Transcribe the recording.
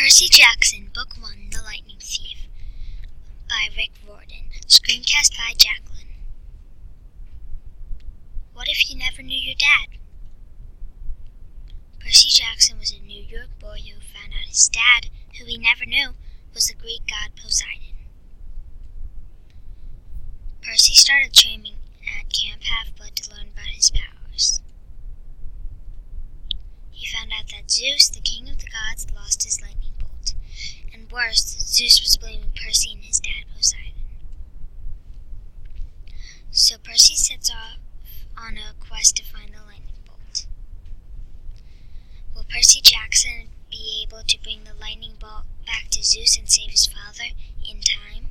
Percy Jackson, Book 1, The Lightning Thief, by Rick Riordan, screencast by Jacqueline. What if you never knew your dad? Percy Jackson was a New York boy who found out his dad, who he never knew, was the Greek god Poseidon. Percy started training at Camp Half-Blood to learn about his powers. He found out that Zeus, the king of the gods, lost his lightning bolt, and worse, Zeus was blaming Percy and his dad Poseidon. So Percy sets off on a quest to find the lightning bolt. Will Percy Jackson be able to bring the lightning bolt back to Zeus and save his father in time?